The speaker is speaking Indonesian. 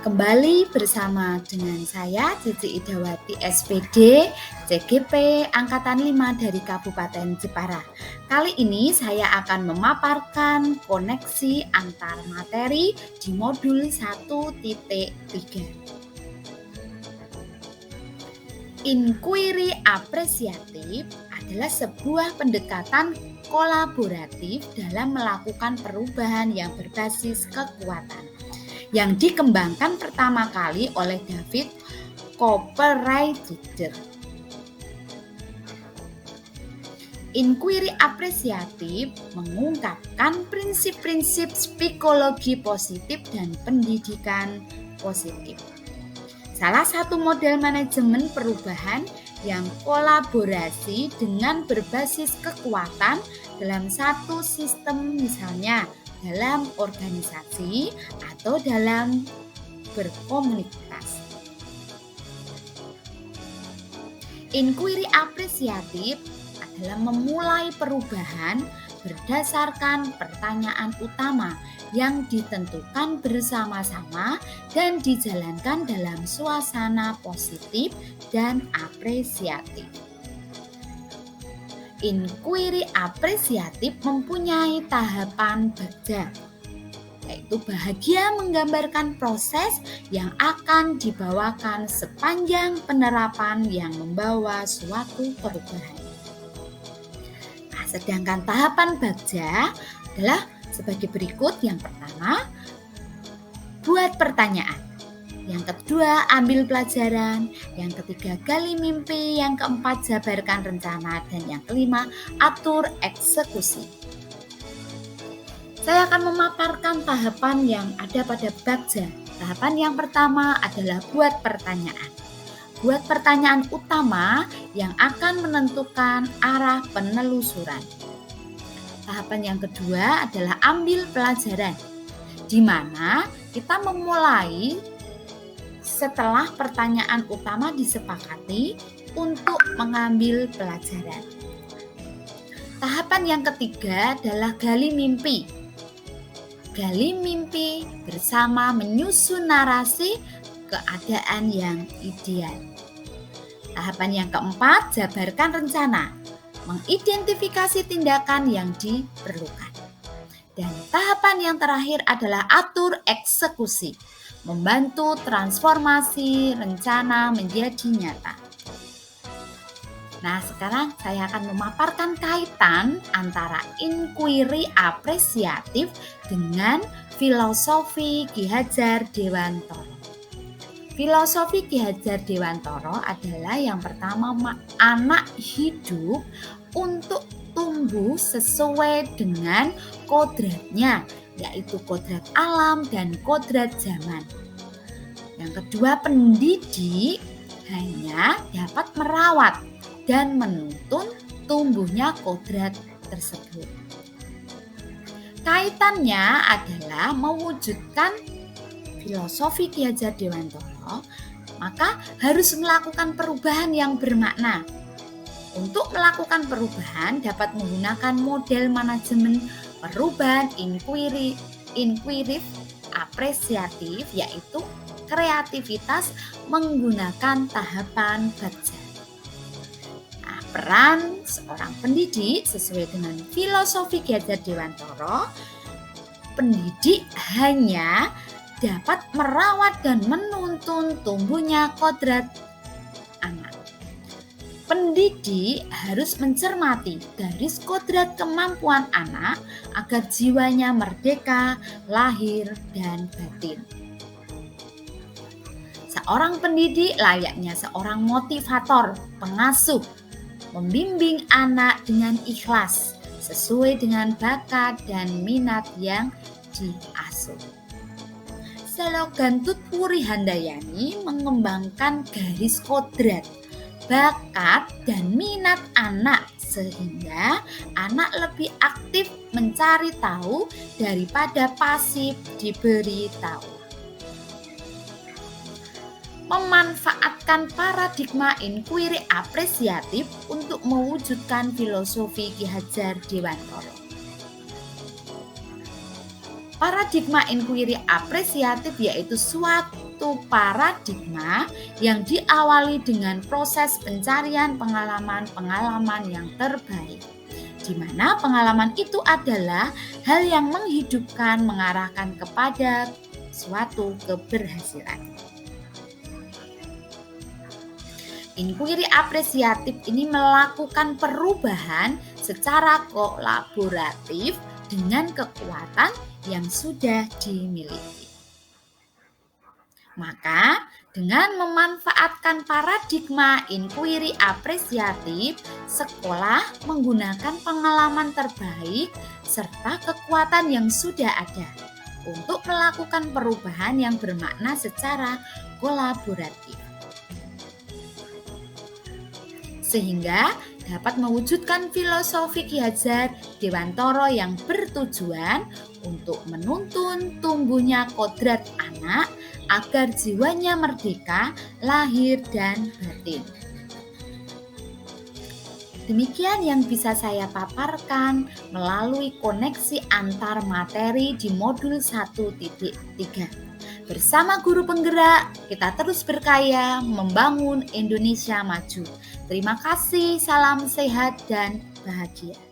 Kembali bersama dengan saya Cici Idawati SPD CGP Angkatan 5 dari Kabupaten Jepara. Kali ini saya akan memaparkan koneksi antar materi di modul 1.3. Inquiry apresiatif adalah sebuah pendekatan kolaboratif dalam melakukan perubahan yang berbasis kekuatan, yang dikembangkan pertama kali oleh David Copperrider. Inquiry apresiatif mengungkapkan prinsip-prinsip psikologi positif dan pendidikan positif. Salah satu model manajemen perubahan yang kolaborasi dengan berbasis kekuatan dalam satu sistem, misalnya dalam organisasi atau dalam berkomunitas. Inquiry apresiatif adalah memulai perubahan berdasarkan pertanyaan utama yang ditentukan bersama-sama dan dijalankan dalam suasana positif dan apresiatif. Inquiry apresiatif mempunyai tahapan bagja, yaitu bahagia menggambarkan proses yang akan dibawakan sepanjang penerapan yang membawa suatu perubahan. Nah, sedangkan tahapan bagja adalah sebagai berikut. Yang pertama, buat pertanyaan. Yang kedua, ambil pelajaran. Yang ketiga, gali mimpi. Yang keempat, jabarkan rencana. Dan yang kelima, atur eksekusi. Saya akan memaparkan tahapan yang ada pada bagja. Tahapan yang pertama adalah buat pertanyaan. Buat pertanyaan utama yang akan menentukan arah penelusuran. Tahapan yang kedua adalah ambil pelajaran, di mana kita memulai setelah pertanyaan utama disepakati untuk mengambil pelajaran. Tahapan yang ketiga adalah gali mimpi. Gali mimpi bersama menyusun narasi keadaan yang ideal. Tahapan yang keempat, jabarkan rencana. Mengidentifikasi tindakan yang diperlukan. Dan tahapan yang terakhir adalah atur eksekusi, membantu transformasi rencana menjadi nyata. Nah, sekarang saya akan memaparkan kaitan antara inquiry apresiatif dengan filosofi Ki Hajar Dewantara. Filosofi Ki Hajar Dewantara adalah yang pertama, anak hidup untuk tumbuh sesuai dengan kodratnya, yaitu kodrat alam dan kodrat zaman. Yang kedua, pendidik hanya dapat merawat dan menuntun tumbuhnya kodrat tersebut. Kaitannya adalah mewujudkan filosofi Ki Hajar Dewantara, maka harus melakukan perubahan yang bermakna. Untuk melakukan perubahan dapat menggunakan model manajemen perubahan inquiry apresiatif, yaitu kreativitas menggunakan tahapan bagja. Nah, peran seorang pendidik sesuai dengan filosofi Ki Hajar Dewantara, pendidik hanya dapat merawat dan menuntun tumbuhnya kodrat anak. Pendidik harus mencermati garis kodrat kemampuan anak agar jiwanya merdeka, lahir, dan batin. Seorang pendidik layaknya seorang motivator, pengasuh, membimbing anak dengan ikhlas, sesuai dengan bakat dan minat yang diasuh. Slogan Tutpuri Handayani mengembangkan garis kodrat, bakat, dan minat anak sehingga anak lebih aktif mencari tahu daripada pasif diberi tahu. Memanfaatkan paradigma inquiry apresiatif untuk mewujudkan filosofi Ki Hajar Dewantara. Paradigma inquiry apresiatif yaitu suatu suatu paradigma yang diawali dengan proses pencarian pengalaman-pengalaman yang terbaik, di mana pengalaman itu adalah hal yang menghidupkan, mengarahkan kepada suatu keberhasilan. Inquiry apresiatif ini melakukan perubahan secara kolaboratif dengan kekuatan yang sudah dimiliki. Maka, dengan memanfaatkan paradigma inquiry apresiatif, sekolah menggunakan pengalaman terbaik serta kekuatan yang sudah ada untuk melakukan perubahan yang bermakna secara kolaboratif, sehingga dapat mewujudkan filosofi Ki Hadjar Dewantara yang bertujuan untuk menuntun tumbuhnya kodrat anak agar jiwanya merdeka lahir dan batin. Demikian yang bisa saya paparkan melalui koneksi antar materi di modul 1.3. Bersama guru penggerak, kita terus berkarya membangun Indonesia maju. Terima kasih, salam sehat dan bahagia.